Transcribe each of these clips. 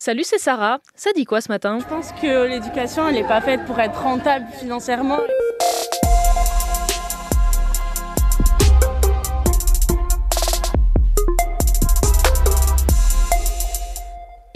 Salut, c'est Sarah. Ça dit quoi ce matin? Je pense que l'éducation, elle n'est pas faite pour être rentable financièrement.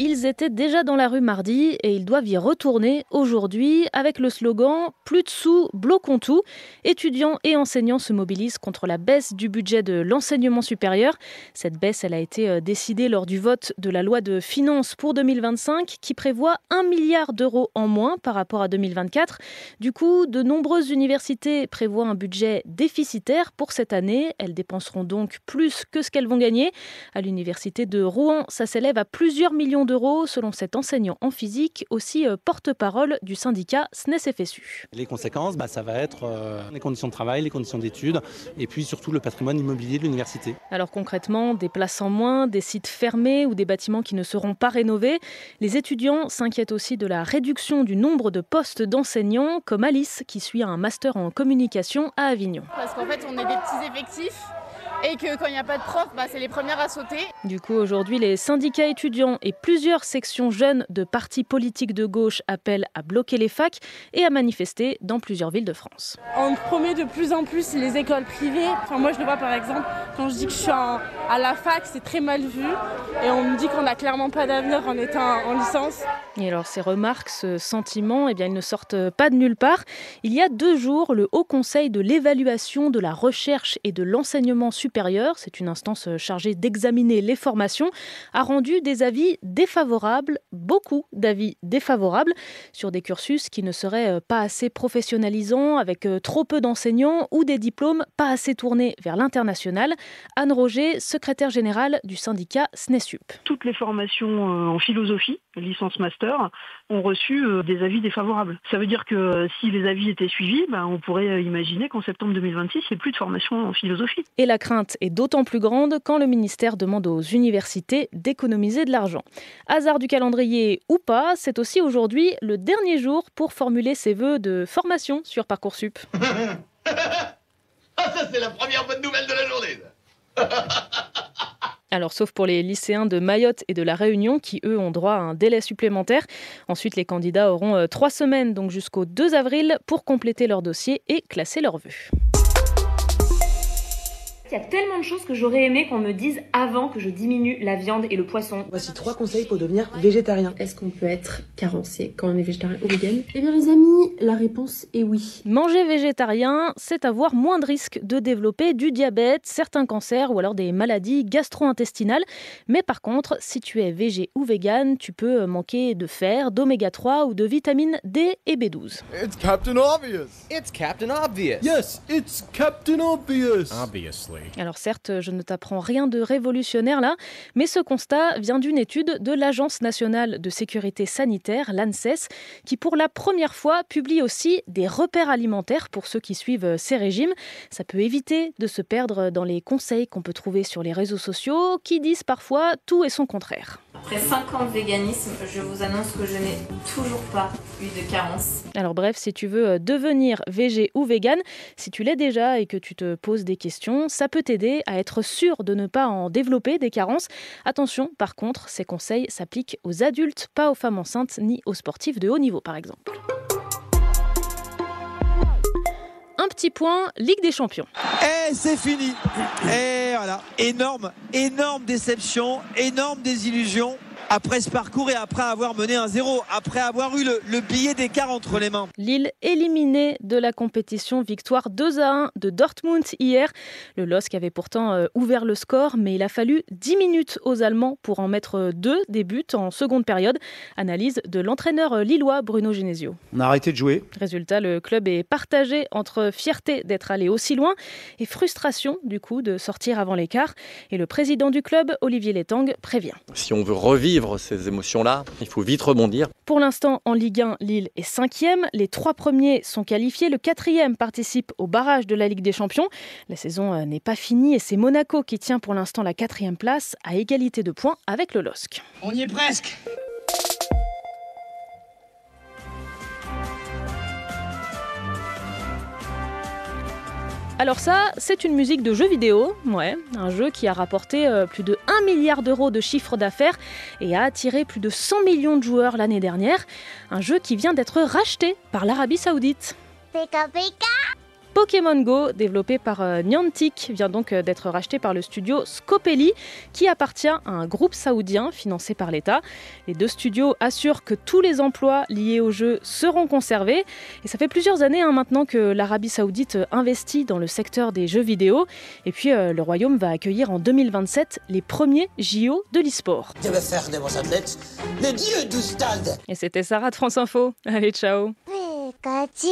Ils étaient déjà dans la rue mardi et ils doivent y retourner aujourd'hui avec le slogan « Plus de sous, bloquons tout ». Étudiants et enseignants se mobilisent contre la baisse du budget de l'enseignement supérieur. Cette baisse, elle a été décidée lors du vote de la loi de finances pour 2025 qui prévoit 1 milliard d'euros en moins par rapport à 2024. Du coup, de nombreuses universités prévoient un budget déficitaire pour cette année. Elles dépenseront donc plus que ce qu'elles vont gagner. À l'université de Rouen, ça s'élève à plusieurs millions d'euros selon cet enseignant en physique, aussi porte-parole du syndicat SNES-FSU. Les conséquences, ça va être les conditions de travail, les conditions d'études et puis surtout le patrimoine immobilier de l'université. Alors concrètement, des places en moins, des sites fermés ou des bâtiments qui ne seront pas rénovés. Les étudiants s'inquiètent aussi de la réduction du nombre de postes d'enseignants, comme Alice qui suit un master en communication à Avignon. Parce qu'en fait, on est des petits effectifs. Et que quand il n'y a pas de prof, c'est les premières à sauter. Du coup, aujourd'hui, les syndicats étudiants et plusieurs sections jeunes de partis politiques de gauche appellent à bloquer les facs et à manifester dans plusieurs villes de France. On promet de plus en plus les écoles privées. Moi, je le vois par exemple, quand je dis que je suis à la fac, c'est très mal vu. Et on me dit qu'on n'a clairement pas d'avenir en étant en licence. Et alors, ces remarques, ce sentiment, ils ne sortent pas de nulle part. Il y a 2 jours, le Haut Conseil de l'évaluation de la recherche et de l'enseignement supérieur, c'est une instance chargée d'examiner les formations, a rendu des avis défavorables, beaucoup d'avis défavorables, sur des cursus qui ne seraient pas assez professionnalisants, avec trop peu d'enseignants ou des diplômes pas assez tournés vers l'international. Anne Roger, secrétaire générale du syndicat SNESUP. Toutes les formations en philosophie, licence master, ont reçu des avis défavorables. Ça veut dire que si les avis étaient suivis, on pourrait imaginer qu'en septembre 2026, il n'y ait plus de formation en philosophie. Et la crainte est d'autant plus grande quand le ministère demande aux universités d'économiser de l'argent. Hasard du calendrier ou pas, c'est aussi aujourd'hui le dernier jour pour formuler ses vœux de formation sur Parcoursup. Ça c'est la première bonne nouvelle de la journée. Alors, sauf pour les lycéens de Mayotte et de La Réunion qui, eux, ont droit à un délai supplémentaire. Ensuite, les candidats auront 3 semaines, donc jusqu'au 2 avril, pour compléter leur dossier et classer leurs vœux. Il y a tellement de choses que j'aurais aimé qu'on me dise avant que je diminue la viande et le poisson. Voici 3 conseils pour devenir végétarien. Est-ce qu'on peut être carencé quand on est végétarien ou vegan? Eh bien les amis, la réponse est oui. Manger végétarien, c'est avoir moins de risques de développer du diabète, certains cancers ou alors des maladies gastro-intestinales. Mais par contre, si tu es végé ou vegan, tu peux manquer de fer, d'oméga 3 ou de vitamines D et B12. It's Captain Obvious. It's Captain Obvious. Yes, it's Captain Obvious. Obviously. Alors certes, je ne t'apprends rien de révolutionnaire là, mais ce constat vient d'une étude de l'Agence nationale de sécurité sanitaire, l'ANSES, qui pour la première fois publie aussi des repères alimentaires pour ceux qui suivent ces régimes. Ça peut éviter de se perdre dans les conseils qu'on peut trouver sur les réseaux sociaux, qui disent parfois tout et son contraire. Après 5 ans de véganisme, je vous annonce que je n'ai toujours pas eu de carence. Alors bref, si tu veux devenir végé ou vegan, si tu l'es déjà et que tu te poses des questions, ça peut t'aider à être sûr de ne pas en développer des carences. Attention, par contre, ces conseils s'appliquent aux adultes, pas aux femmes enceintes ni aux sportifs de haut niveau par exemple. Un petit point, Ligue des Champions. Et c'est fini. Et voilà, énorme déception, énorme désillusion. Après ce parcours et après avoir mené 1-0, après avoir eu le billet d'écart entre les mains. Lille éliminée de la compétition, victoire 2-1 de Dortmund hier. Le LOSC avait pourtant ouvert le score, mais il a fallu 10 minutes aux Allemands pour en mettre 2 des buts en seconde période. Analyse de l'entraîneur lillois Bruno Genesio. On a arrêté de jouer. Résultat, le club est partagé entre fierté d'être allé aussi loin et frustration du coup de sortir avant l'écart. Et le président du club, Olivier Létang, prévient. Si on veut revivre ces émotions-là, il faut vite rebondir. Pour l'instant, en Ligue 1, Lille est 5e. Les 3 premiers sont qualifiés. Le 4e participe au barrage de la Ligue des Champions. La saison n'est pas finie et c'est Monaco qui tient pour l'instant la 4e place à égalité de points avec le LOSC. On y est presque. Alors ça, c'est une musique de jeu vidéo, un jeu qui a rapporté plus de 1 milliard d'euros de chiffre d'affaires et a attiré plus de 100 millions de joueurs l'année dernière. Un jeu qui vient d'être racheté par l'Arabie Saoudite. Pika pika. Pokémon Go, développé par Niantic, vient donc d'être racheté par le studio Scopely, qui appartient à un groupe saoudien financé par l'État. Les deux studios assurent que tous les emplois liés au jeu seront conservés. Et ça fait plusieurs années maintenant que l'Arabie Saoudite investit dans le secteur des jeux vidéo. Et puis le royaume va accueillir en 2027 les premiers JO de l'e-sport. Je vais faire de vos athlètes le dieu du stade. Et c'était Sarah de France Info. Allez, ciao. Pikachu.